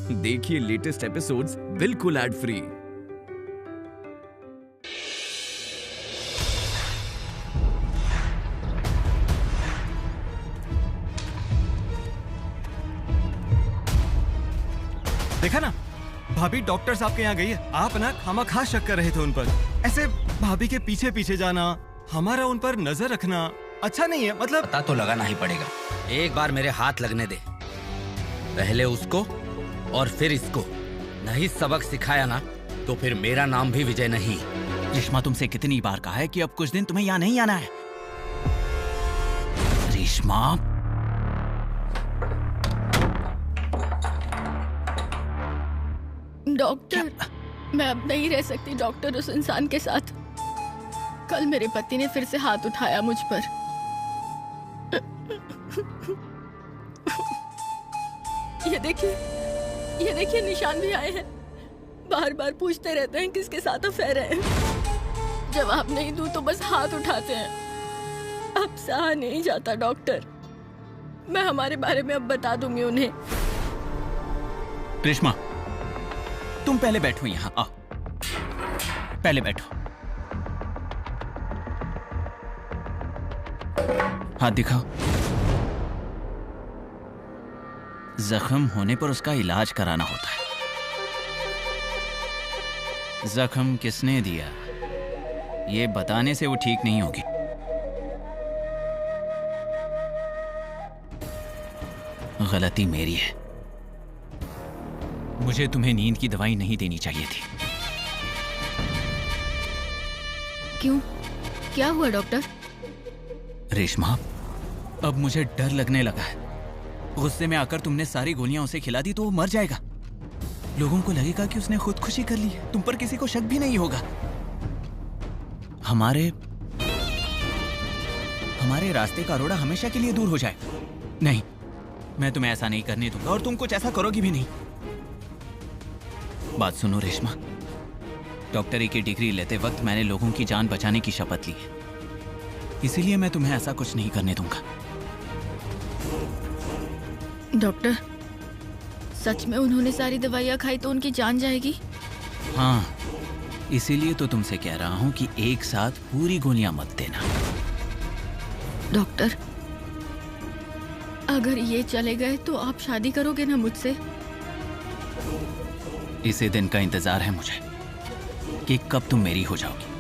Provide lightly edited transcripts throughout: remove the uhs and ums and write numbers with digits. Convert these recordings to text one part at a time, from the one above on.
देखिए latest episodes बिल्कुल ad free. देखा ना, भाभी डॉक्टर साहब के यहाँ गई है। आप ना खामखा शक कर रहे थे उन पर। ऐसे भाभी के पीछे पीछे जाना, हमारा उन पर नजर रखना अच्छा नहीं है। मतलब पता तो लगाना ही पड़ेगा। एक बार मेरे हाथ लगने दे, पहले उसको और फिर इसको। नहीं सबक सिखाया ना तो फिर मेरा नाम भी विजय नहीं। रेशमा, तुमसे कितनी बार कहा है कि अब कुछ दिन तुम्हें यहाँ नहीं आना है। रेशमा, डॉक्टर, मैं अब नहीं रह सकती डॉक्टर उस इंसान के साथ। कल मेरे पति ने फिर से हाथ उठाया मुझ पर। ये देखिए निशान भी आए हैं। बार बार पूछते रहते हैं किसके साथ अफेयर है। जवाब नहीं दूं तो बस हाथ उठाते हैं। अब सहा नहीं जाता डॉक्टर। मैं हमारे बारे में अब बता दूंगी उन्हें। रेशमा, तुम पहले बैठो यहाँ। आओ, पहले बैठो। हाथ दिखाओ। जख्म होने पर उसका इलाज कराना होता है। जख्म किसने दिया ये बताने से वो ठीक नहीं होगी। गलती मेरी है। मुझे तुम्हें नींद की दवाई नहीं देनी चाहिए थी। क्यों? क्या हुआ डॉक्टर? रेशमा, अब मुझे डर लगने लगा है। गुस्से में आकर तुमने सारी गोलियां उसे खिला दी तो वो मर जाएगा। लोगों को लगेगा कि उसने खुदकुशी कर ली है। तुम पर किसी को शक भी नहीं होगा। हमारे रास्ते का रोड़ा हमेशा के लिए दूर हो जाए। नहीं, मैं तुम्हें ऐसा नहीं करने दूंगा और तुम कुछ ऐसा करोगी भी नहीं। बात सुनो रेशमा, डॉक्टरी की डिग्री लेते वक्त मैंने लोगों की जान बचाने की शपथ ली है। इसीलिए मैं तुम्हें ऐसा कुछ नहीं करने दूंगा। डॉक्टर, सच में उन्होंने सारी दवाइयाँ खाई तो उनकी जान जाएगी? हाँ, इसीलिए तो तुमसे कह रहा हूं कि एक साथ पूरी गोलियां मत देना। डॉक्टर, अगर ये चले गए तो आप शादी करोगे ना मुझसे? इसी दिन का इंतजार है मुझे कि कब तुम मेरी हो जाओगी।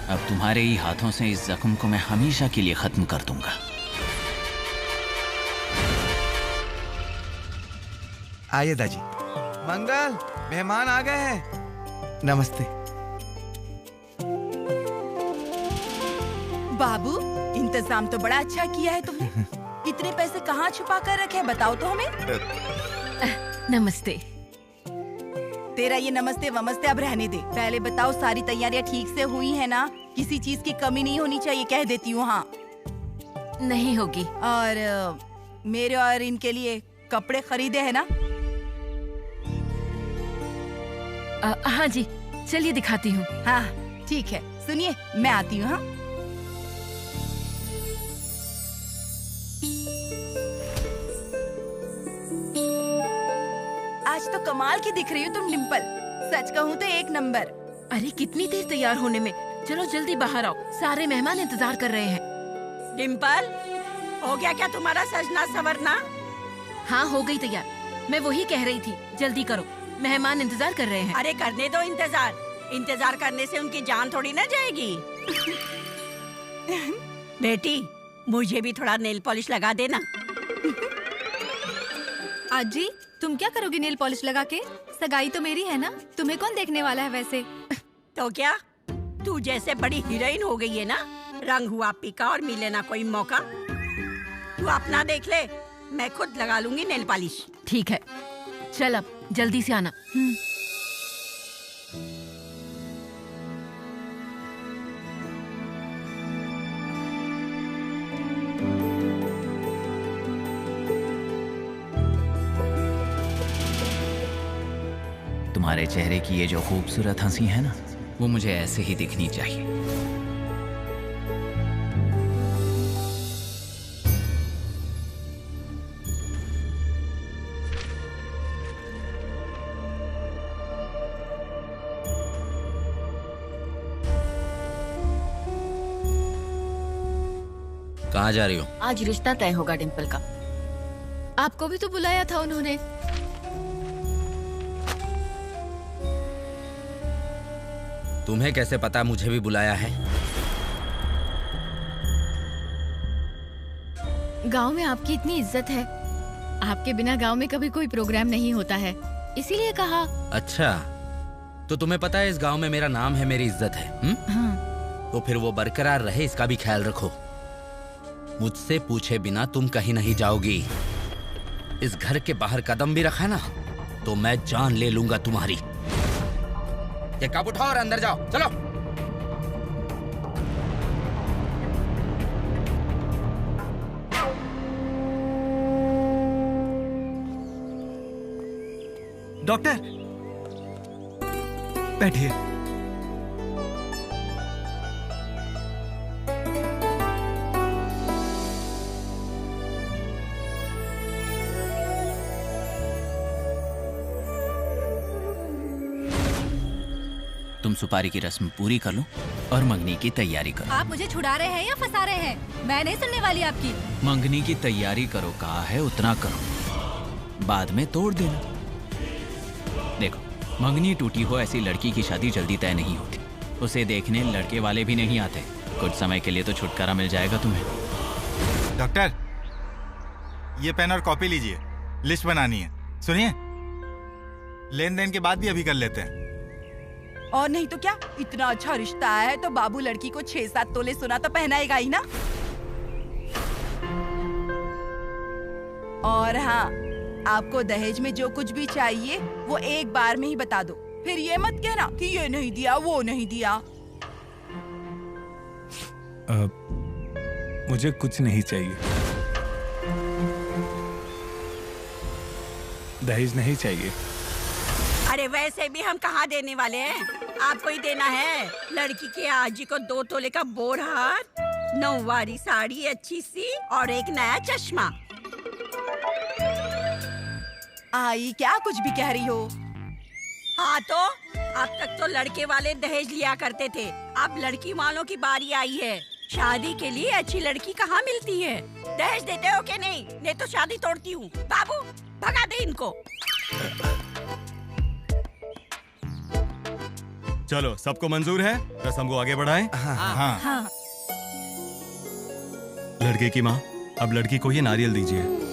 अब तुम्हारे ही हाथों से इस जख्म को मैं हमेशा के लिए खत्म कर दूंगा। आइए दादी। मंगल, मेहमान आ गए हैं। नमस्ते। बाबू, इंतजाम तो बड़ा अच्छा किया है तुमने। इतने पैसे कहाँ छुपा कर रखे हैं बताओ तो हमें। नमस्ते। तेरा ये नमस्ते वमस्ते अब रहने दे। पहले बताओ सारी तैयारियां ठीक से हुई है ना? किसी चीज की कमी नहीं होनी चाहिए, कह देती हूँ। हाँ, नहीं होगी। और मेरे और इनके लिए कपड़े खरीदे हैं ना? हाँ जी, चलिए दिखाती हूँ। हाँ ठीक है, सुनिए मैं आती हूँ। हाँ, आज तो कमाल की दिख रही हो तुम डिम्पल। सच कहूँ तो एक नंबर। अरे कितनी देर तैयार होने में। चलो जल्दी बाहर आओ, सारे मेहमान इंतजार कर रहे हैं। डिम्पल, हो गया क्या तुम्हारा सजना संवरना? हाँ हो गई तैयार। मैं वही कह रही थी, जल्दी करो, मेहमान इंतजार कर रहे हैं। अरे करने दो इंतजार। इंतजार करने से उनकी जान थोड़ी ना जाएगी। बेटी, मुझे भी थोड़ा नेल पॉलिश लगा देना। आजी, तुम क्या करोगी नेल पॉलिश लगा के? सगाई तो मेरी है ना, तुम्हें कौन देखने वाला है वैसे? तो क्या तू जैसे बड़ी हीरोइन हो गई है ना, रंग हुआ पीका और मिले ना कोई मौका। तू अपना देख ले, मैं खुद लगा लूंगी नेल पॉलिश। ठीक है, चल अब जल्दी से आना। तुम्हारे चेहरे की ये जो खूबसूरत हंसी है ना, वो मुझे ऐसे ही दिखनी चाहिए। कहाँ जा रही हो? आज रिश्ता तय होगा डिम्पल का। आपको भी तो बुलाया था उन्होंने। तुम्हें कैसे पता मुझे भी बुलाया है? गांव में आपकी इतनी इज्जत है, आपके बिना गांव में कभी कोई प्रोग्राम नहीं होता है, इसीलिए कहा। अच्छा, तो तुम्हें पता है इस गांव में मेरा नाम है, मेरी इज्जत है। हाँ। तो फिर वो बरकरार रहे, इसका भी ख्याल रखो। मुझसे पूछे बिना तुम कहीं नहीं जाओगी। इस घर के बाहर कदम भी रखा ना तो मैं जान ले लूंगा तुम्हारी। ये कप उठाओ और अंदर जाओ, चलो। डॉक्टर बैठिए। तुम सुपारी की रस्म पूरी कर लो और मंगनी की तैयारी करो। आप मुझे छुड़ा रहे हैं या फंसा रहे हैं? मैं नहीं सुनने वाली आपकी। मंगनी की तैयारी करो, कहा है उतना करो, बाद में तोड़ देना। देखो, मंगनी टूटी हो ऐसी लड़की की शादी जल्दी तय नहीं होती। उसे देखने लड़के वाले भी नहीं आते। कुछ समय के लिए तो छुटकारा मिल जाएगा तुम्हें। डॉक्टर, ये पेन और कॉपी लीजिए, लिस्ट बनानी है। सुनिए, लेन देन के बाद भी अभी कर लेते हैं। और नहीं तो क्या, इतना अच्छा रिश्ता है तो बाबू लड़की को 6-7 तोले सोना तो पहनाएगा ही ना। और हाँ, आपको दहेज में जो कुछ भी चाहिए वो एक बार में ही बता दो, फिर ये मत कहना कि ये नहीं दिया वो नहीं दिया। मुझे कुछ नहीं चाहिए, दहेज नहीं चाहिए। अरे वैसे भी हम कहाँ देने वाले हैं, आपको ही देना है। लड़की के आजी को 2 तोले का बोर हार, 9वारी साड़ी अच्छी सी और एक नया चश्मा। आई क्या कुछ भी कह रही हो? हाँ तो अब तक तो लड़के वाले दहेज लिया करते थे, अब लड़की वालों की बारी आई है। शादी के लिए अच्छी लड़की कहाँ मिलती है? दहेज देते हो कि नहीं तो शादी तोड़ती हूँ। बाबू भगा दे इनको। चलो, सबको मंजूर है? रस्म को आगे बढ़ाएं। हाँ। हाँ। लड़के की माँ, अब लड़की को ये नारियल दीजिए।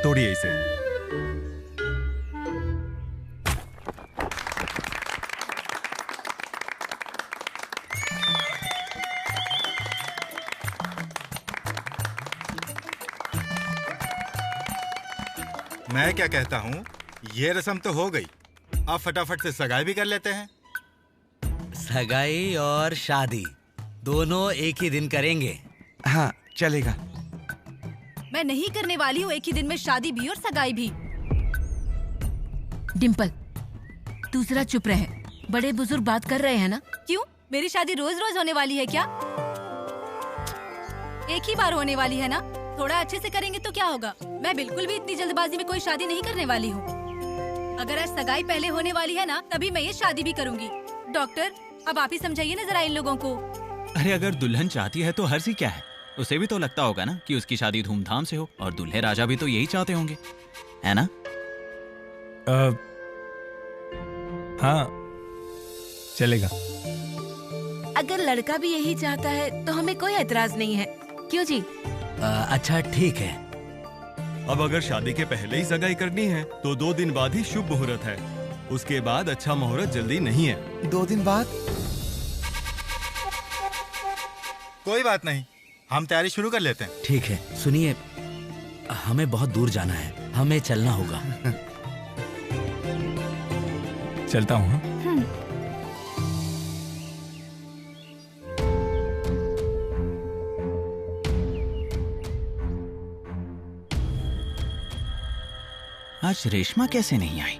तोड़िए इसे। मैं क्या कहता हूँ, ये रस्म तो हो गई, अब फटाफट से सगाई भी कर लेते हैं। सगाई और शादी दोनों एक ही दिन करेंगे। हाँ, चलेगा। मैं नहीं करने वाली हूँ एक ही दिन में शादी भी और सगाई भी। डिम्पल, तू जरा चुप रहे, बड़े बुजुर्ग बात कर रहे हैं ना। क्यों? मेरी शादी रोज रोज होने वाली है क्या? एक ही बार होने वाली है ना, थोड़ा अच्छे से करेंगे तो क्या होगा। मैं बिल्कुल भी इतनी जल्दबाजी में कोई शादी नहीं करने वाली हूँ। अगर आज सगाई पहले होने वाली है ना, तभी मैं ये शादी भी करूँगी। डॉक्टर, अब आप ही समझाइए ना जरा इन लोगों को। अरे अगर दुल्हन चाहती है तो हर्ज ही क्या है? उसे भी तो लगता होगा ना कि उसकी शादी धूमधाम से हो, और दूल्हे राजा भी तो यही चाहते होंगे, है ना? हाँ, चलेगा। अगर लड़का भी यही चाहता है तो हमें कोई एतराज नहीं है, क्यों जी? अच्छा ठीक है। अब अगर शादी के पहले ही सगाई करनी है तो 2 दिन बाद ही शुभ मुहूर्त है। उसके बाद अच्छा मुहूर्त जल्दी नहीं है। 2 दिन बाद? कोई बात नहीं, हम तैयारी शुरू कर लेते हैं। ठीक है, सुनिए, हमें बहुत दूर जाना है, हमें चलना होगा। चलता हूँ। आज रेशमा कैसे नहीं आई?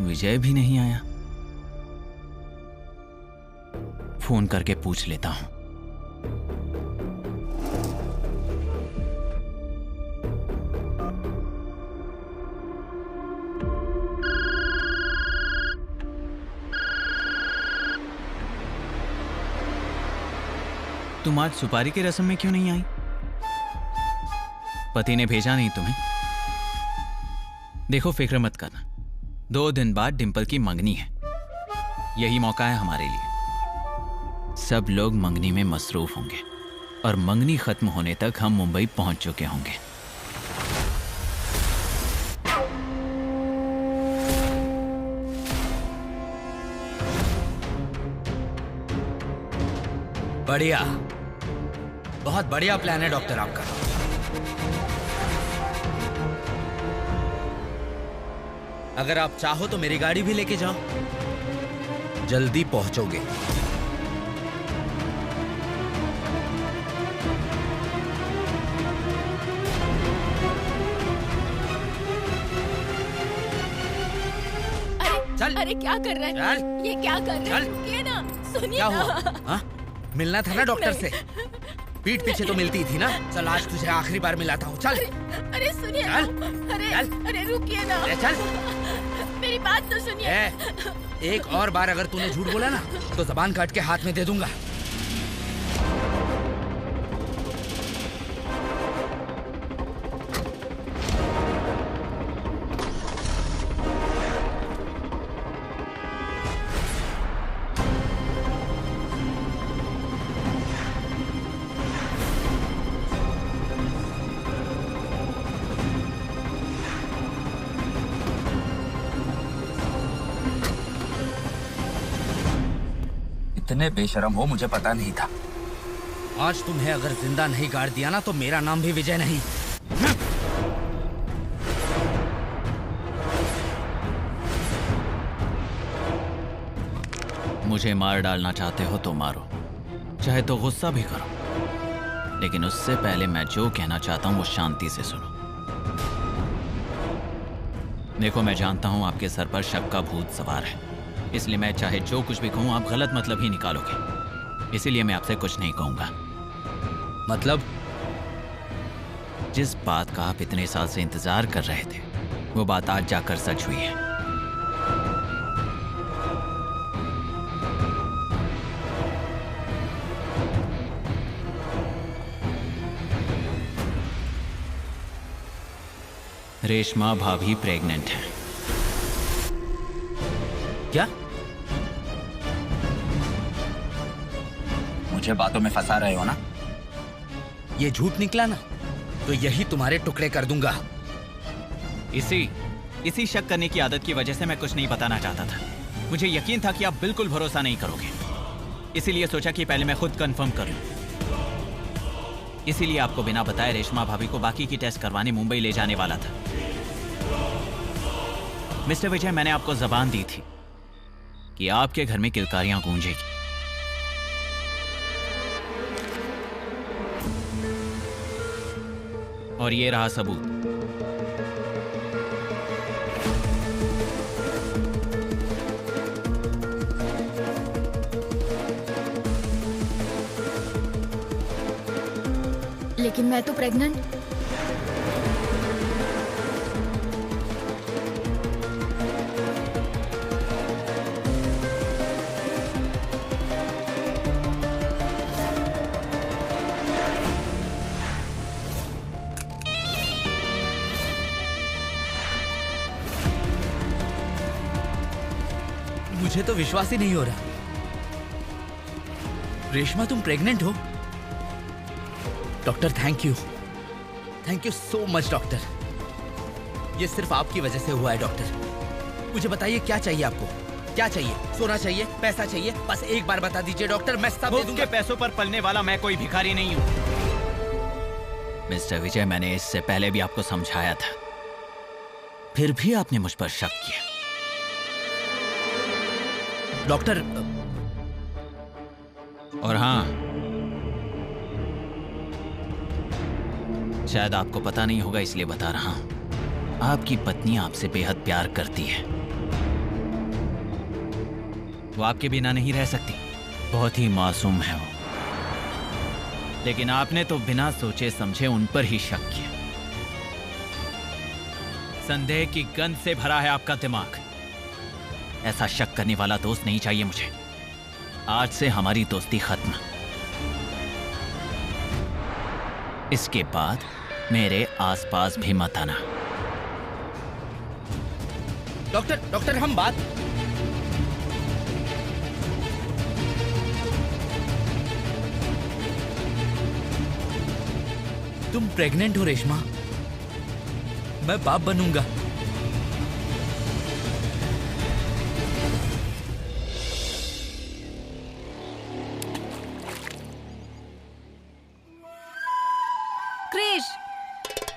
विजय भी नहीं आया। फोन करके पूछ लेता हूं। तुम आज सुपारी की रस्म में क्यों नहीं आई? पति ने भेजा नहीं तुम्हें? देखो, फिक्र मत करना, 2 दिन बाद डिंपल की मंगनी है। यही मौका है हमारे लिए। सब लोग मंगनी में मसरूफ होंगे और मंगनी खत्म होने तक हम मुंबई पहुंच चुके होंगे। बढ़िया, बहुत बढ़िया प्लान है डॉक्टर आपका। अगर आप चाहो तो मेरी गाड़ी भी लेके जाओ, जल्दी पहुंचोगे। चल। अरे क्या कर रहे हैं? ये क्या कर रहे हैं? रुकिए ना, सुनिए क्या ना। हुआ? हाँ? मिलना था ना डॉक्टर से। पीठ पीछे तो मिलती थी ना। चल, आज तुझे आखिरी बार मिलाता हूँ। चल। अरे सुनिए ना। अरे रुकिए ना। चल, मेरी बात तो सुनिए। एक और बार अगर तूने झूठ बोला ना तो जबान काट के हाथ में दे दूंगा। इतने बेशरम हो, मुझे पता नहीं था। आज तुम्हें अगर जिंदा नहीं गाड़ दिया ना तो मेरा नाम भी विजय नहीं। मुझे मार डालना चाहते हो तो मारो, चाहे तो गुस्सा भी करो, लेकिन उससे पहले मैं जो कहना चाहता हूं वो शांति से सुनो। देखो, मैं जानता हूं आपके सर पर शक का भूत सवार है, इसलिए मैं चाहे जो कुछ भी कहूं आप गलत मतलब ही निकालोगे। इसीलिए मैं आपसे कुछ नहीं कहूंगा। मतलब? जिस बात का आप इतने साल से इंतजार कर रहे थे वो बात आज जाकर सच हुई है। रेशमा भाभी प्रेग्नेंट है। क्या? मुझे बातों में फंसा रहे हो ना? ये झूठ निकला ना तो यही तुम्हारे टुकड़े कर दूंगा। इसी शक करने की आदत की वजह से मैं कुछ नहीं बताना चाहता था। मुझे यकीन था कि आप बिल्कुल भरोसा नहीं करोगे, इसीलिए सोचा कि पहले मैं खुद कंफर्म कर लूं। इसीलिए आपको बिना बताए रेशमा भाभी को बाकी की टेस्ट करवाने मुंबई ले जाने वाला था। मिस्टर विजय, मैंने आपको जबान दी थी कि आपके घर में किलकारियां गूंजेगी। और ये रहा सबूत। लेकिन मैं तो प्रेग्नेंट। मुझे तो विश्वास ही नहीं हो रहा। रेशमा, तुम प्रेग्नेंट हो? Doctor, thank you so much doctor. ये सिर्फ आपकी वजह से हुआ है डॉक्टर। मुझे बताइए क्या चाहिए आपको? क्या चाहिए? सोना चाहिए? पैसा चाहिए? बस एक बार बता दीजिए डॉक्टर, मैं सब दे दूंगा। पैसों पर पलने वाला मैं कोई भिखारी नहीं हूं। मिस्टर विजय, मैंने इससे पहले भी आपको समझाया था, फिर भी आपने मुझ पर शक किया। डॉक्टर, और हाँ, शायद आपको पता नहीं होगा इसलिए बता रहा हूं, आपकी पत्नी आपसे बेहद प्यार करती है। वो आपके बिना नहीं रह सकती। बहुत ही मासूम है वो। लेकिन आपने तो बिना सोचे समझे उन पर ही शक किया। संदेह की गंध से भरा है आपका दिमाग। ऐसा शक करने वाला दोस्त नहीं चाहिए मुझे। आज से हमारी दोस्ती खत्म। इसके बाद मेरे आसपास भी मत आना। डॉक्टर हम बात। तुम प्रेग्नेंट हो रेशमा। मैं बाप बनूंगा। क्रिश,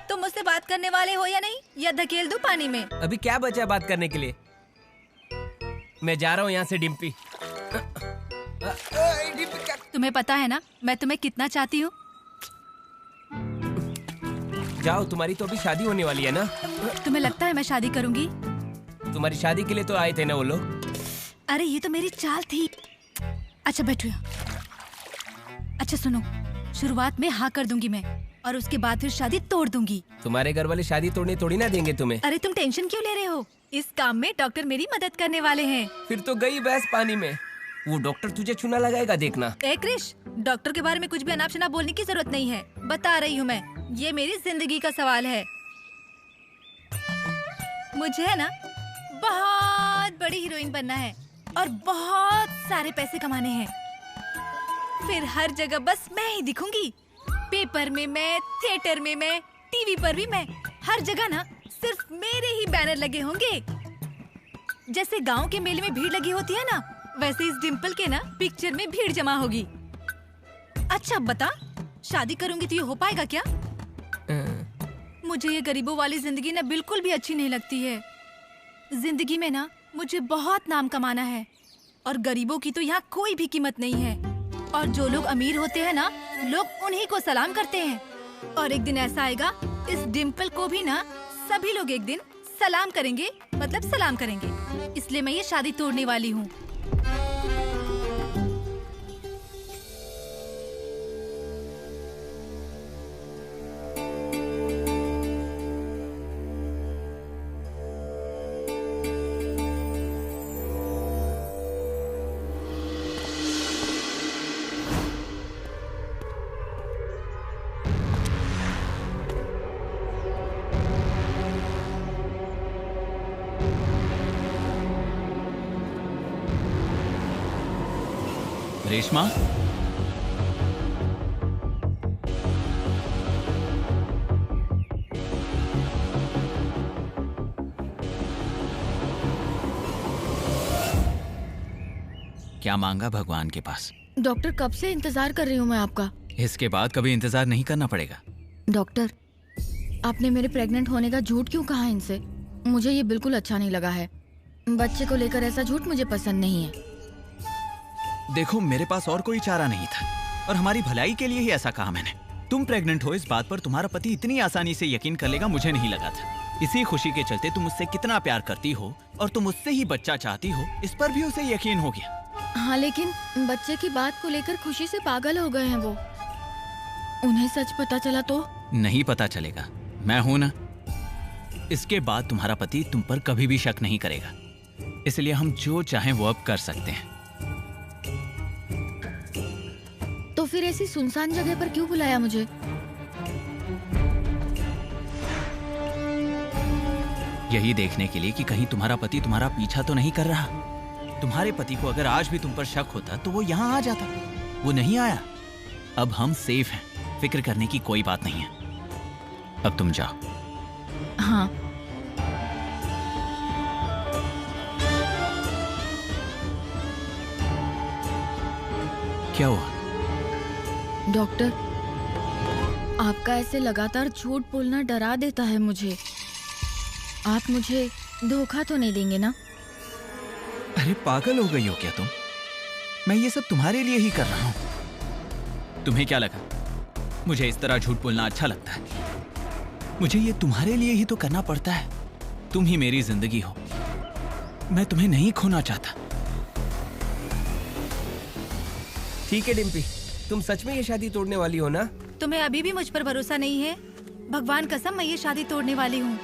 तुम मुझसे बात करने वाले हो या नहीं, या धकेल दूं पानी में? अभी क्या बचा है बात करने के लिए? मैं जा रहा हूँ यहाँ से डिम्पी। तुम्हें पता है ना मैं तुम्हें कितना चाहती हूँ। जाओ, तुम्हारी तो अभी शादी होने वाली है ना। तुम्हें लगता है मैं शादी करूंगी? तुम्हारी शादी के लिए तो आए थे ना वो लोग। अरे ये तो मेरी चाल थी। अच्छा बैठो। अच्छा सुनो, शुरुआत में हाँ कर दूंगी मैं, और उसके बाद फिर शादी तोड़ दूंगी। तुम्हारे घर वाले शादी तोड़ने थोड़ी ना देंगे तुम्हें। अरे तुम टेंशन क्यों ले रहे हो? इस काम में डॉक्टर मेरी मदद करने वाले हैं। फिर तो गई भैंस पानी में। वो डॉक्टर तुझे चूना लगाएगा, देखना। ए क्रिश, डॉक्टर के बारे में कुछ भी अनाप शनाप बोलने की जरूरत नहीं है। बता रही हूँ मैं, ये मेरी जिंदगी का सवाल है। मुझे है ना बहुत बड़ी हीरोइन बनना है और बहुत सारे पैसे कमाने हैं। फिर हर जगह बस मैं ही दिखूंगी। पेपर में मैं, थिएटर में मैं, टीवी पर भी मैं। हर जगह ना सिर्फ मेरे ही बैनर लगे होंगे। जैसे गांव के मेले में भीड़ लगी होती है ना, वैसे इस डिम्पल के ना पिक्चर में भीड़ जमा होगी। अच्छा बता, शादी करूंगी तो ये हो पाएगा क्या? मुझे ये गरीबों वाली जिंदगी ना बिल्कुल भी अच्छी नहीं लगती है। जिंदगी में ना मुझे बहुत नाम कमाना है, और गरीबों की तो यहाँ कोई भी कीमत नहीं है। और जो लोग अमीर होते हैं ना, लोग उन्हीं को सलाम करते हैं। और एक दिन ऐसा आएगा, इस डिम्पल को भी ना सभी लोग एक दिन सलाम करेंगे, मतलब सलाम करेंगे। इसलिए मैं ये शादी तोड़ने वाली हूँ। रेशमा, क्या मांगा भगवान के पास? डॉक्टर कब से इंतजार कर रही हूँ मैं आपका। इसके बाद कभी इंतजार नहीं करना पड़ेगा। डॉक्टर, आपने मेरे प्रेग्नेंट होने का झूठ क्यों कहा इनसे? मुझे ये बिल्कुल अच्छा नहीं लगा है। बच्चे को लेकर ऐसा झूठ मुझे पसंद नहीं है। देखो, मेरे पास और कोई चारा नहीं था, और हमारी भलाई के लिए ही ऐसा कहा मैंने। तुम प्रेग्नेंट हो इस बात पर तुम्हारा पति इतनी आसानी से यकीन कर लेगा, मुझे नहीं लगा था। इसी खुशी के चलते तुम मुझसे कितना प्यार करती हो और तुम मुझसे ही बच्चा चाहती हो, इस पर भी उसे यकीन हो गया। हाँ, लेकिन बच्चे की बात को लेकर खुशी से पागल हो गए हैं वो। उन्हें सच पता चला तो? नहीं पता चलेगा, मैं हूं ना। इसके बाद तुम्हारा पति तुम पर कभी भी शक नहीं करेगा, इसलिए हम जो चाहें वो अब कर सकते हैं। तो फिर ऐसी सुनसान जगह पर क्यों बुलाया मुझे? यही देखने के लिए कि कहीं तुम्हारा पति तुम्हारा पीछा तो नहीं कर रहा। तुम्हारे पति को अगर आज भी तुम पर शक होता तो वो यहाँ आ जाता। वो नहीं आया। अब हम सेफ हैं, फिक्र करने की कोई बात नहीं है। अब तुम जाओ। हाँ। क्या हुआ? डॉक्टर, आपका ऐसे लगातार झूठ बोलना डरा देता है मुझे। आप मुझे धोखा तो नहीं देंगे ना? अरे पागल हो गई हो क्या तुम? मैं ये सब तुम्हारे लिए ही कर रहा हूं। तुम्हें क्या लगा मुझे इस तरह झूठ बोलना अच्छा लगता है? मुझे ये तुम्हारे लिए ही तो करना पड़ता है। तुम ही मेरी जिंदगी हो, मैं तुम्हें नहीं खोना चाहता। ठीक है डिम्पी, तुम सच में ये शादी तोड़ने वाली हो ना? तुम्हें अभी भी मुझ पर भरोसा नहीं है? भगवान कसम मैं ये शादी तोड़ने वाली हूँ,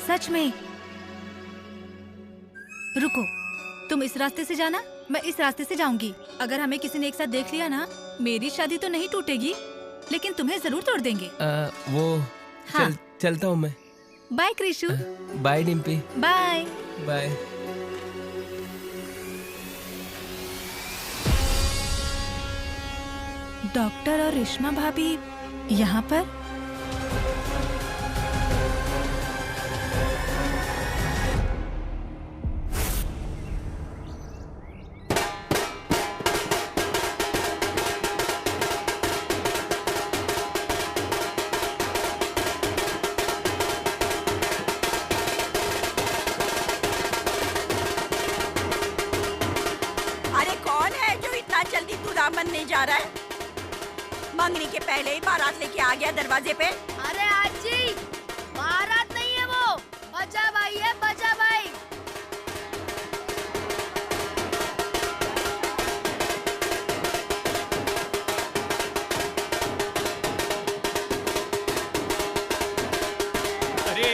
सच में। रुको, तुम इस रास्ते से जाना, मैं इस रास्ते से जाऊंगी। अगर हमें किसी ने एक साथ देख लिया ना, मेरी शादी तो नहीं टूटेगी, लेकिन तुम्हें जरूर तोड़ देंगे। हाँ। चलता हूँ मैं। Bye Krishu. Bye Dimpy. Bye bye. Doctor और रेशमा भाभी यहाँ पर? अरे कौन है जो इतना जल्दी दूल्हा बनने जा रहा है? मंगनी के पहले ही बारात लेके आ गया दरवाजे पे। अरे आजी, बारात नहीं है वो, बचा भाई है, बचा भाई। अरे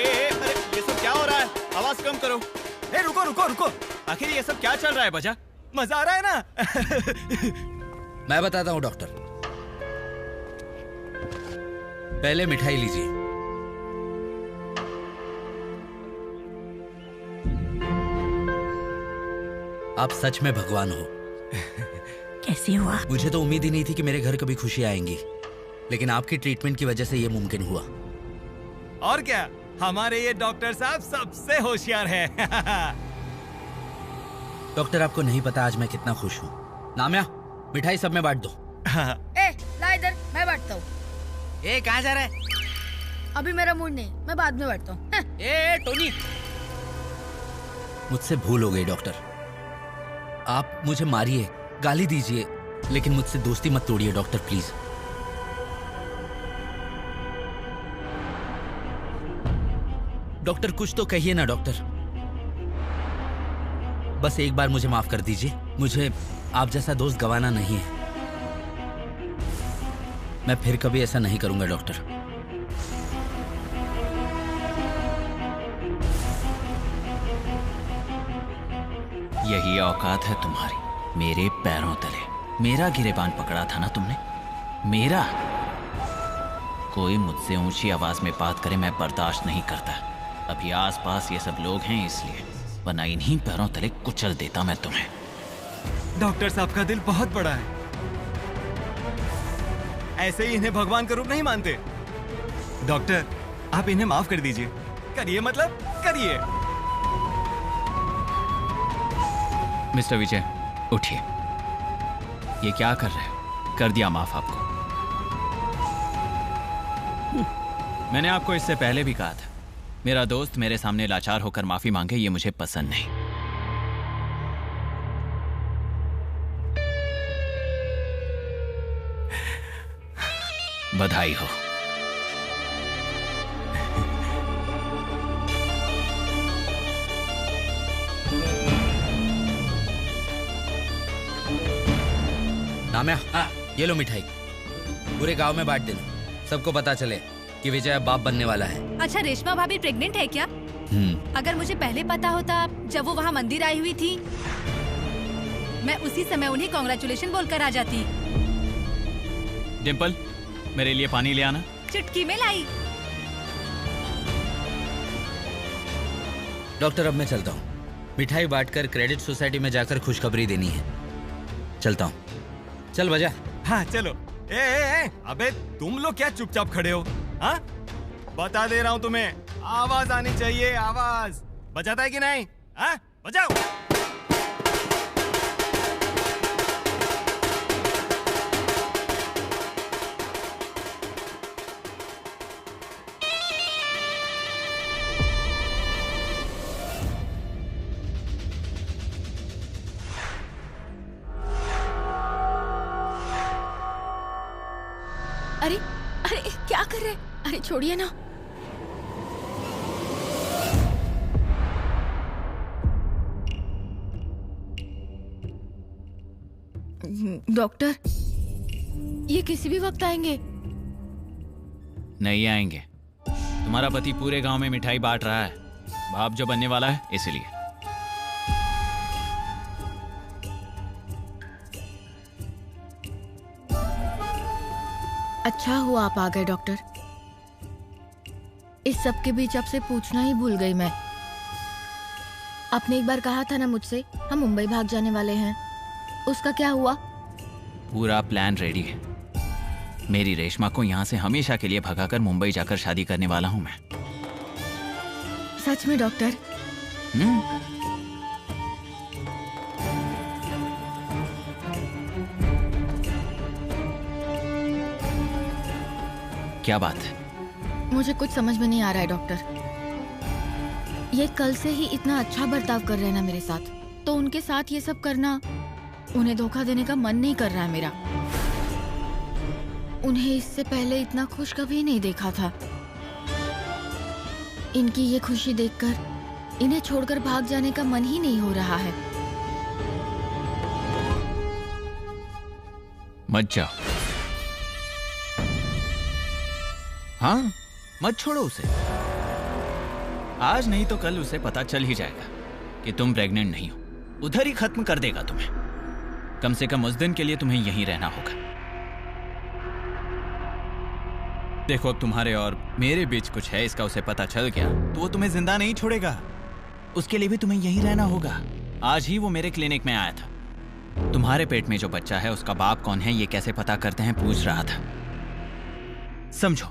ये सब क्या हो रहा है? आवाज कम करो। रुको रुको रुको, आखिर ये सब क्या चल रहा है? बजा, मजा आ रहा है ना? मैं बताता हूँ डॉक्टर। पहले मिठाई लीजिए। आप सच में भगवान हो। कैसे हुआ? मुझे तो उम्मीद ही नहीं थी कि मेरे घर कभी खुशी आएंगी, लेकिन आपकी ट्रीटमेंट की वजह से ये मुमकिन हुआ। और क्या, हमारे ये डॉक्टर साहब सबसे होशियार है। डॉक्टर आपको नहीं पता आज मैं कितना खुश हूँ। नाम्या, मिठाई सब में बांट दो। ए, ला इधर, मैं बांटता हूँ। ए, कहाँ जा रहा है? अभी मेरा मूड नहीं, मैं बाद में बांटता हूँ। ए टोनी, मुझसे भूल हो गई डॉक्टर। आप मुझे मारिए, गाली दीजिए, लेकिन मुझसे दोस्ती मत तोड़िए डॉक्टर, प्लीज। डॉक्टर कुछ तो कहिए ना डॉक्टर। बस एक बार मुझे माफ कर दीजिए। मुझे आप जैसा दोस्त गंवाना नहीं है। मैं फिर कभी ऐसा नहीं करूंगा डॉक्टर। यही औकात है तुम्हारी मेरे पैरों तले। मेरा गिरेबान पकड़ा था ना तुमने, मेरा। कोई मुझसे ऊंची आवाज में बात करे मैं बर्दाश्त नहीं करता। अभी आसपास ये सब लोग हैं इसलिए, वरना इन्हीं पैरों तले कुचल देता मैं तुम्हें। डॉक्टर साहब का दिल बहुत बड़ा है, ऐसे ही इन्हें भगवान का रूप नहीं मानते। डॉक्टर, आप इन्हें माफ कर दीजिए। करिए, मतलब करिए। मिस्टर विजय, उठिए। ये क्या कर रहे हैं? कर दिया माफ आपको। मैंने आपको इससे पहले भी कहा था, मेरा दोस्त मेरे सामने लाचार होकर माफी मांगे, ये मुझे पसंद नहीं। बधाई हो। नाम्या, ये लो मिठाई, पूरे गांव में बांट देना, सबको पता चले कि विजय अब बाप बनने वाला है। अच्छा, रेशमा भाभी प्रेग्नेंट है क्या? अगर मुझे पहले पता होता, जब वो वहाँ मंदिर आई हुई थी, मैं उसी समय उन्हें कॉन्ग्रेचुलेशन बोलकर आ जाती। डिम्पल, मेरे लिए पानी ले आना। चुटकी में लाई। डॉक्टर, अब मैं चलता हूँ। मिठाई बांटकर क्रेडिट सोसाइटी में जाकर खुशखबरी देनी है। चलता हूँ। चल बजा। हाँ चलो। अबे तुम लोग क्या चुपचाप खड़े हो? हाँ, बता दे रहा हूँ तुम्हें, आवाज आनी चाहिए। आवाज बजाता है कि नहीं? हाँ, बजाओ। अरे अरे क्या कर रहे? अरे छोड़िए ना। डॉक्टर, ये किसी भी वक्त आएंगे। नहीं आएंगे। तुम्हारा पति पूरे गांव में मिठाई बांट रहा है, बाप जो बनने वाला है, इसलिए। अच्छा हुआ आप आ गए डॉक्टर। इस सब के बीच आपसे पूछना ही भूल गई मैं। आपने एक बार कहा था ना मुझसे हम मुंबई भाग जाने वाले हैं, उसका क्या हुआ? पूरा प्लान रेडी है। मेरी रेशमा को यहाँ से हमेशा के लिए भगाकर मुंबई जाकर शादी करने वाला हूँ मैं। सच में डॉक्टर? क्या बात है? मुझे कुछ समझ में नहीं आ रहा है डॉक्टर। ये कल से ही इतना अच्छा बर्ताव कर रहे हैं ना मेरे साथ, तो उनके साथ ये सब करना, उन्हें धोखा देने का मन नहीं कर रहा है मेरा। उन्हें इससे पहले इतना खुश कभी नहीं देखा था। इनकी ये खुशी देखकर इन्हें छोड़कर भाग जाने का मन ही नहीं हो रहा है। मत जाओ। हाँ, मत छोड़ो उसे। आज नहीं तो कल उसे पता चल ही जाएगा कि तुम प्रेग्नेंट नहीं हो। उधर ही खत्म कर देगा तुम्हें। कम से कम उस दिन के लिए तुम्हें यहीं रहना होगा। देखो, अब तुम्हारे और मेरे बीच कुछ है, इसका उसे पता चल गया तो वो तुम्हें जिंदा नहीं छोड़ेगा। उसके लिए भी तुम्हें यहीं रहना होगा। आज ही वो मेरे क्लिनिक में आया था। तुम्हारे पेट में जो बच्चा है उसका बाप कौन है, ये कैसे पता करते हैं, पूछ रहा था। समझो,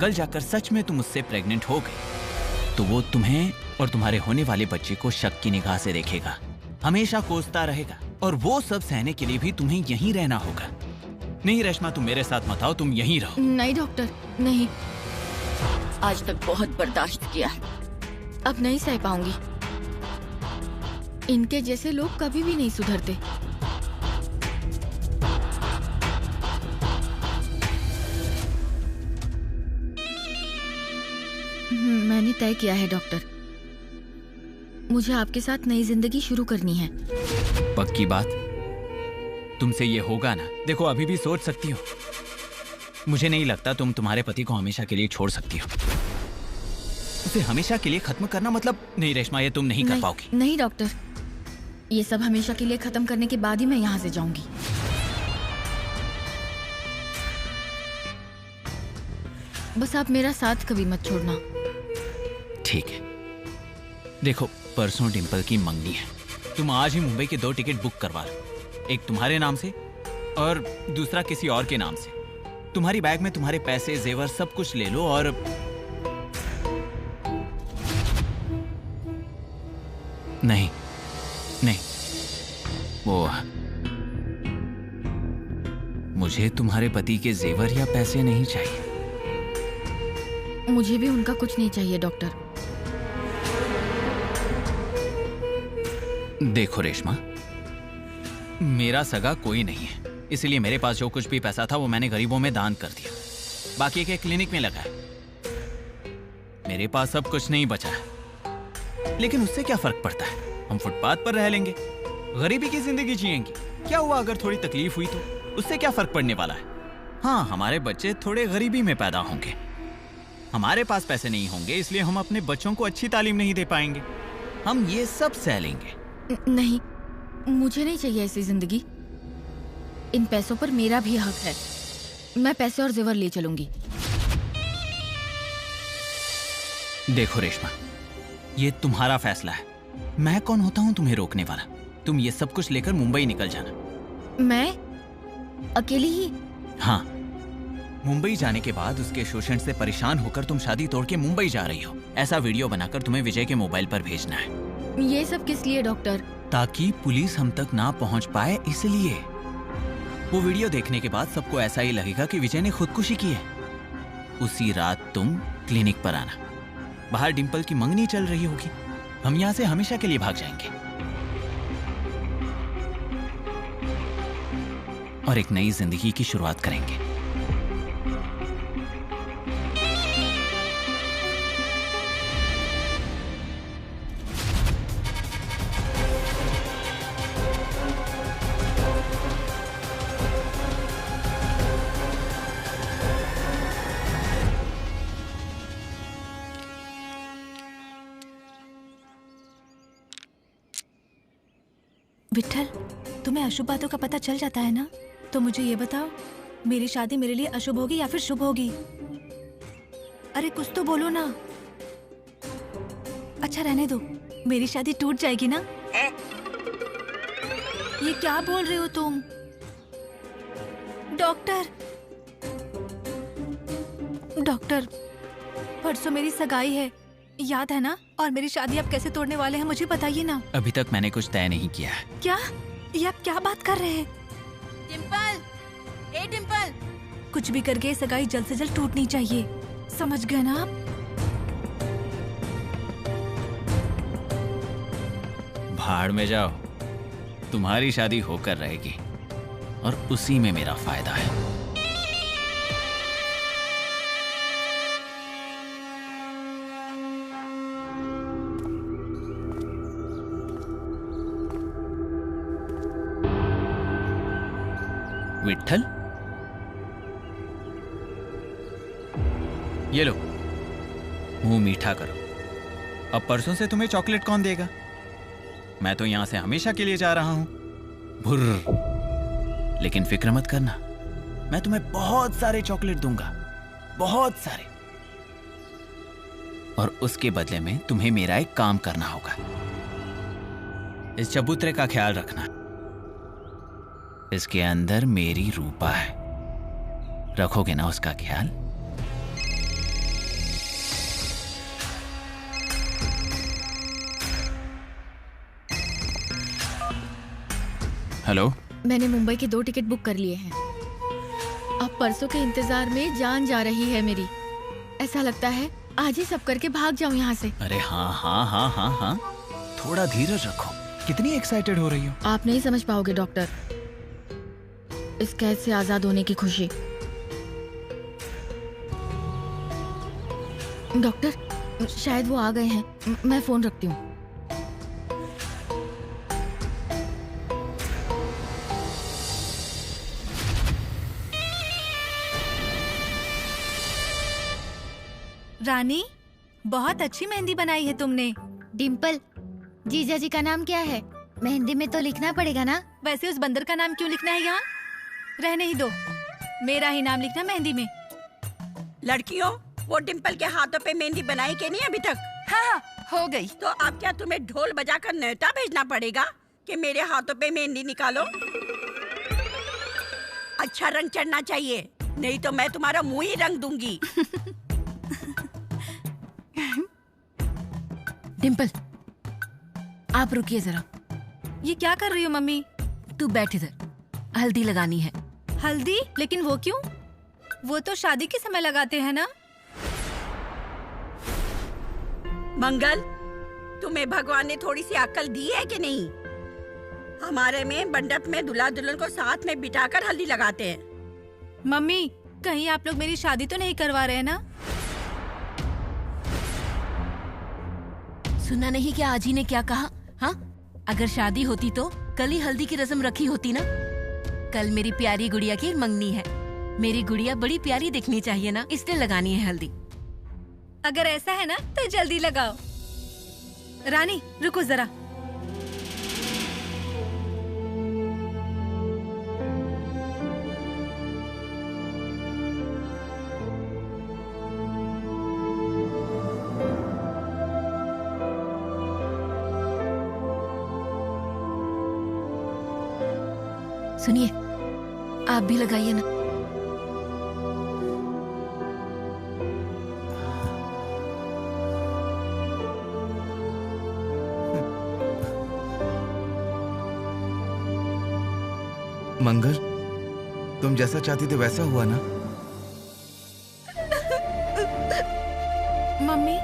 कल जाकर सच में तुम उससे प्रेग्नेंट हो गई तो वो तुम्हें और तुम्हारे होने वाले बच्चे को शक की निगाह से देखेगा, हमेशा कोसता रहेगा, और वो सब सहने के लिए भी तुम्हें यहीं रहना होगा। नहीं रेशमा, तुम मेरे साथ मत आओ, तुम यहीं रहो। नहीं डॉक्टर, नहीं। आज तक बहुत बर्दाश्त किया, अब नहीं सह पाऊंगी। इनके जैसे लोग कभी भी नहीं सुधरते। मैंने तय किया है डॉक्टर, मुझे आपके साथ नई जिंदगी शुरू करनी है। पक्की बात? तुमसे ये होगा ना? देखो, अभी भी सोच सकती हो। मुझे नहीं लगता तुम तुम्हारे पति को हमेशा के लिए छोड़ सकती हो। उसे हमेशा के लिए खत्म करना मतलब नहीं रेशमा, ये तुम नहीं कर पाओगी। नहीं डॉक्टर, ये सब हमेशा के लिए खत्म करने के बाद ही मैं यहाँ से जाऊंगी। बस आप मेरा साथ कभी मत छोड़ना। ठीक है। देखो, परसों डिंपल की मंगनी है। तुम आज ही मुंबई के 2 टिकट बुक करवा लो, एक तुम्हारे नाम से और दूसरा किसी और के नाम से। तुम्हारी बैग में तुम्हारे पैसे, जेवर सब कुछ ले लो। और नहीं नहीं, वो मुझे तुम्हारे पति के जेवर या पैसे नहीं चाहिए। मुझे भी उनका कुछ नहीं चाहिए डॉक्टर। देखो रेशमा, मेरा सगा कोई नहीं है, इसलिए मेरे पास जो कुछ भी पैसा था वो मैंने गरीबों में दान कर दिया। बाकी के क्लिनिक में लगा है। मेरे पास सब कुछ नहीं बचा है, लेकिन उससे क्या फर्क पड़ता है? हम फुटपाथ पर रह लेंगे, गरीबी की जिंदगी जिएंगे। क्या हुआ अगर थोड़ी तकलीफ हुई तो? उससे क्या फर्क पड़ने वाला है? हाँ, हमारे बच्चे थोड़े गरीबी में पैदा होंगे, हमारे पास पैसे नहीं होंगे, इसलिए हम अपने बच्चों को अच्छी तालीम नहीं दे पाएंगे। हम ये सब सह लेंगे। नहीं, मुझे नहीं चाहिए ऐसी जिंदगी। इन पैसों पर मेरा भी हक है। मैं पैसे और जेवर ले चलूंगी। देखो रेशमा, ये तुम्हारा फैसला है। मैं कौन होता हूँ तुम्हें रोकने वाला? तुम ये सब कुछ लेकर मुंबई निकल जाना। मैं अकेली ही? हाँ, मुंबई जाने के बाद उसके शोषण से परेशान होकर तुम शादी तोड़ के मुंबई जा रही हो, ऐसा वीडियो बनाकर तुम्हें विजय के मोबाइल पर भेजना है। ये सब किस लिए डॉक्टर? ताकि पुलिस हम तक ना पहुंच पाए, इसलिए। वो वीडियो देखने के बाद सबको ऐसा ही लगेगा कि विजय ने खुदकुशी की है। उसी रात तुम क्लिनिक पर आना। बाहर डिंपल की मंगनी चल रही होगी, हम यहाँ से हमेशा के लिए भाग जाएंगे और एक नई जिंदगी की शुरुआत करेंगे। विट्ठल, तुम्हें अशुभ बातों का पता चल जाता है ना? तो मुझे ये बताओ, मेरी शादी मेरे लिए अशुभ होगी या फिर शुभ होगी? अरे कुछ तो बोलो ना। अच्छा रहने दो, मेरी शादी टूट जाएगी ना? ये क्या बोल रहे हो तुम? डॉक्टर, डॉक्टर, परसों मेरी सगाई है, याद है ना? और मेरी शादी आप कैसे तोड़ने वाले हैं मुझे बताइए ना। अभी तक मैंने कुछ तय नहीं किया है। क्या? ये आप क्या बात कर रहे हैं? डिम्पल, ए डिम्पल, कुछ भी करके सगाई जल्द से जल्द टूटनी चाहिए, समझ गए ना आप? भाड़ में जाओ, तुम्हारी शादी होकर रहेगी और उसी में मेरा फायदा है। विट्ठल, ये लो, मुंह मीठा करो। अब परसों से तुम्हें चॉकलेट कौन देगा? मैं तो यहां से हमेशा के लिए जा रहा हूं। भुर्र, लेकिन फिक्र मत करना, मैं तुम्हें बहुत सारे चॉकलेट दूंगा, बहुत सारे। और उसके बदले में तुम्हें मेरा एक काम करना होगा। इस चबूतरे का ख्याल रखना, इसके अंदर मेरी रूपा है, रखोगे ना उसका ख्याल? हेलो, मैंने मुंबई के 2 टिकट बुक कर लिए हैं। अब परसों के इंतजार में जान जा रही है मेरी। ऐसा लगता है आज ही सब करके भाग जाऊं यहाँ से। अरे हाँ हाँ हाँ हाँ हाँ, थोड़ा धीरज रखो। कितनी एक्साइटेड हो रही हो? आप नहीं समझ पाओगे डॉक्टर, इस कैद से आजाद होने की खुशी। डॉक्टर, शायद वो आ गए हैं, मैं फोन रखती हूँ। रानी, बहुत अच्छी मेहंदी बनाई है तुमने। डिम्पल, जीजा जी का नाम क्या है? मेहंदी में तो लिखना पड़ेगा ना? वैसे उस बंदर का नाम क्यों लिखना है यहाँ? रहने ही दो, मेरा ही नाम लिखना मेहंदी में। लड़कियों, वो डिम्पल के हाथों पे मेहंदी बनाई के नहीं अभी तक? हाँ, हो गई। तो अब क्या तुम्हें ढोल बजाकर न्योता भेजना पड़ेगा कि मेरे हाथों पे मेहंदी निकालो? अच्छा रंग चढ़ना चाहिए, नहीं तो मैं तुम्हारा मुंह ही रंग दूंगी। डिम्पल, आप रुकिए जरा। ये क्या कर रही हो मम्मी? तू बैठ इधर, हल्दी लगानी है। हल्दी? लेकिन वो क्यों? वो तो शादी के समय लगाते हैं ना। मंगल, तुम्हें भगवान ने थोड़ी सी अक्ल दी है कि नहीं? हमारे में मंडप में दूल्हा दुल्हन को साथ में बिठाकर हल्दी लगाते हैं। मम्मी, कहीं आप लोग मेरी शादी तो नहीं करवा रहे हैं ना? सुना नहीं क्या आजी ने क्या कहा? हाँ, अगर शादी होती तो कल ही हल्दी की रस्म रखी होती ना। कल मेरी प्यारी गुड़िया की मंगनी है। मेरी गुड़िया बड़ी प्यारी दिखनी चाहिए ना, इसलिए लगानी है हल्दी। अगर ऐसा है ना तो जल्दी लगाओ। रानी रुको जरा। सुनिए, आप भी लगाइए ना। मंगल, तुम जैसा चाहती थी वैसा हुआ ना? मम्मी,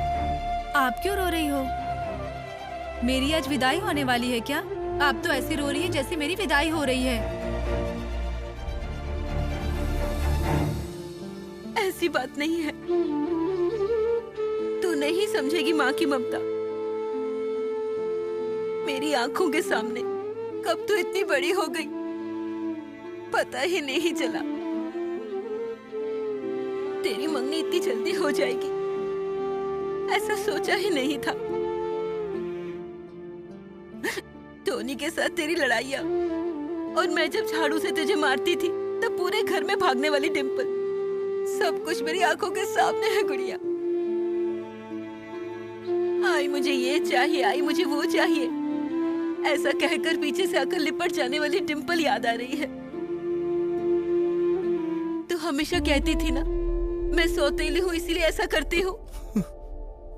आप क्यों रो रही हो? मेरी आज विदाई होने वाली है क्या? आप तो ऐसी रो रही है जैसे मेरी विदाई हो रही है। ऐसी बात नहीं है, तू नहीं समझेगी माँ की ममता। मेरी आंखों के सामने कब तू इतनी बड़ी हो गई, पता ही नहीं चला। तेरी मंगनी इतनी जल्दी हो जाएगी, ऐसा सोचा ही नहीं था। 2 टोनी के साथ तेरी लड़ाइयाँ, और मैं जब झाड़ू से तुझे मारती थी तब पूरे घर में भागने वाली डिम्पल, सब कुछ मेरी आंखों के सामने है गुड़िया। आई मुझे ये चाहिए, आई मुझे वो चाहिए, ऐसा कहकर पीछे से आकर लिपट जाने वाली डिम्पल याद आ रही है। तू हमेशा कहती थी ना, मैं सौतेली हूँ इसीलिए ऐसा करती हूँ।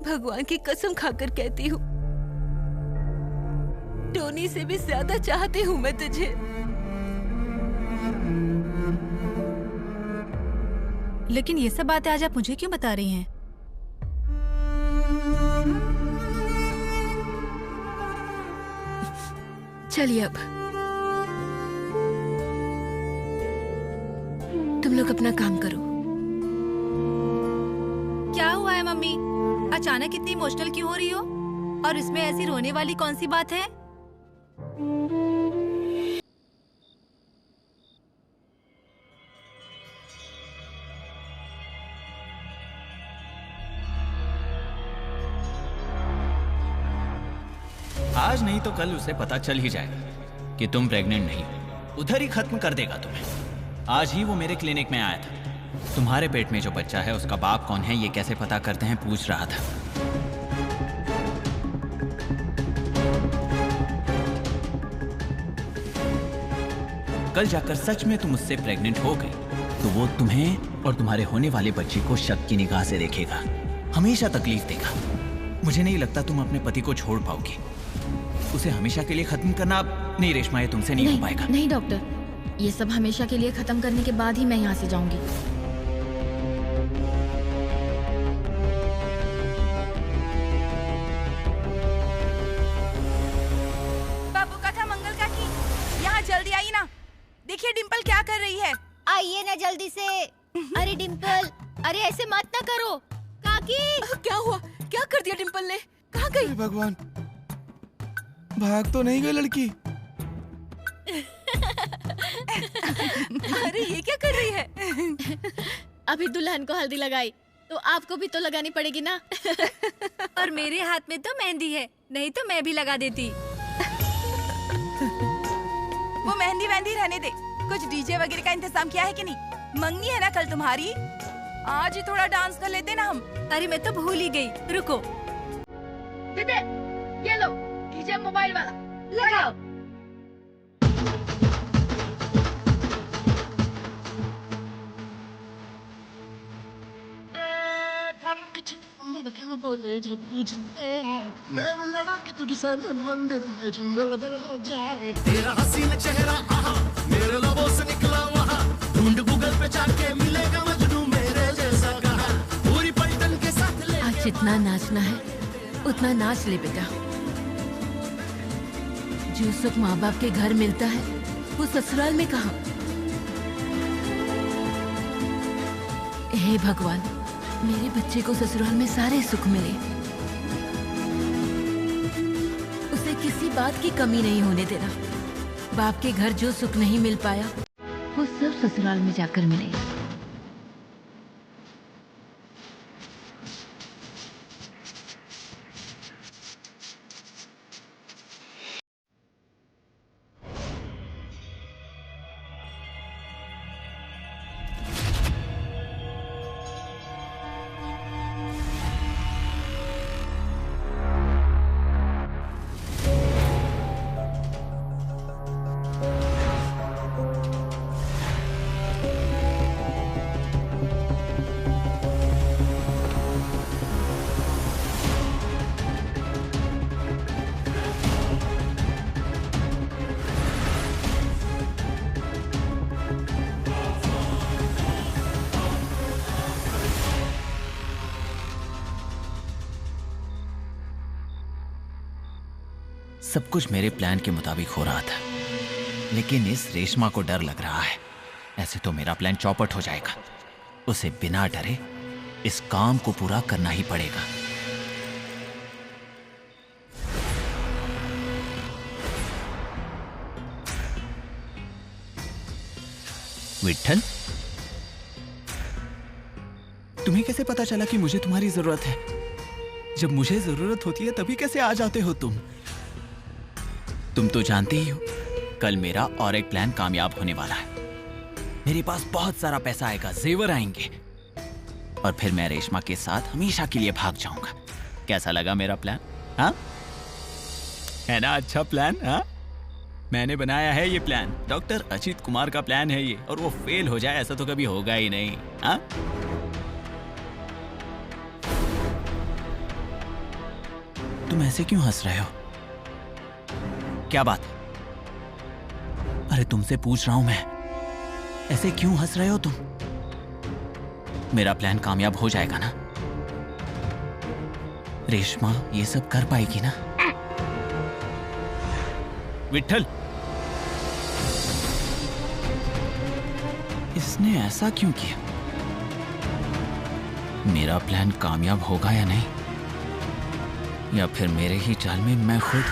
भगवान की कसम खाकर कहती हूँ, टोनी से भी ज्यादा चाहती हूँ मैं तुझे। लेकिन ये सब बातें आज आप मुझे क्यों बता रही हैं? चलिए अब तुम लोग अपना काम करो। क्या हुआ है मम्मी? अचानक इतनी इमोशनल क्यों हो रही हो? और इसमें ऐसी रोने वाली कौन सी बात है? आज नहीं तो कल उसे पता चल ही जाएगा कि तुम प्रेग्नेंट नहीं हो। उधर ही खत्म कर देगा तुम्हें। आज ही वो मेरे क्लिनिक में आया था। तुम्हारे पेट में जो बच्चा है उसका बाप कौन है, ये कैसे पता करते हैं, पूछ रहा था। कल जाकर सच में तुम उससे प्रेग्नेंट हो गई तो वो तुम्हें और तुम्हारे होने वाले बच्चे को शक की निगाह से देखेगा, हमेशा तकलीफ देगा। मुझे नहीं लगता तुम अपने पति को छोड़ पाओगी। उसे हमेशा के लिए खत्म करना नहीं रेशमा, ये तुमसे नहीं हो पाएगा। नहीं डॉक्टर, ये सब हमेशा के लिए खत्म करने के बाद ही मैं यहाँ से जाऊंगी। बाबू का था मंगल काकी, यहाँ जल्दी आई ना। देखिए डिम्पल क्या कर रही है। आइए ना जल्दी से। अरे डिम्पल, अरे ऐसे मत ना करो। काकी क्या हुआ? क्या कर दिया डिम्पल ने? कहाँ गई? भगवान, भाग तो नहीं गई लड़की? अरे ये क्या कर रही है? अभी दुल्हन को हल्दी लगाई तो आपको भी तो लगानी पड़ेगी ना। और मेरे हाथ में तो मेहंदी है, नहीं तो मैं भी लगा देती। वो मेहंदी वहंदी रहने दे। कुछ डीजे वगैरह का इंतजाम किया है कि नहीं? मंगनी है ना कल तुम्हारी, आज ही थोड़ा डांस कर लेते ना हम। अरे मैं तो भूल ही गई, रुको। ये लो डीजे मोबाइल वाला लगाओ। तेरा हसीन चेहरा आहा, मेरे लबों से निकला वहाँ, ढूंढ गूगल पे जाके मिलेगा मजनू मेरे जैसा कहा, पूरी पलटन के साथ ले। आज जितना नाचना है उतना नाच ले बेटा। जो सुख माँ बाप के घर मिलता है वो ससुराल में कहाँ। हे भगवान, मेरे बच्चे को ससुराल में सारे सुख मिले, उसे किसी बात की कमी नहीं होने देना। बाप के घर जो सुख नहीं मिल पाया वो सब ससुराल में जाकर मिले। सब कुछ मेरे प्लान के मुताबिक हो रहा था, लेकिन इस रेशमा को डर लग रहा है। ऐसे तो मेरा प्लान चौपट हो जाएगा। उसे बिना डरे इस काम को पूरा करना ही पड़ेगा। विट्ठल, तुम्हें कैसे पता चला कि मुझे तुम्हारी जरूरत है? जब मुझे जरूरत होती है तभी कैसे आ जाते हो तुम? तुम तो जानते ही हो कल मेरा और एक प्लान कामयाब होने वाला है। मेरे पास बहुत सारा पैसा आएगा, जेवर आएंगे और फिर मैं रेशमा के साथ हमेशा के लिए भाग जाऊंगा। कैसा लगा मेरा प्लान? हाँ, है ना अच्छा प्लान? हाँ, मैंने बनाया है ये प्लान। डॉक्टर अचित कुमार का प्लान है ये, और वो फेल हो जाए ऐसा तो कभी होगा ही नहीं। हाँ, तुम ऐसे क्यों हंस रहे हो? क्या बात? अरे तुमसे पूछ रहा हूं मैं, ऐसे क्यों हंस रहे हो तुम? मेरा प्लान कामयाब हो जाएगा ना? रेशमा ये सब कर पाएगी ना? विट्ठल, इसने ऐसा क्यों किया? मेरा प्लान कामयाब होगा या नहीं, या फिर मेरे ही चाल में मैं खुद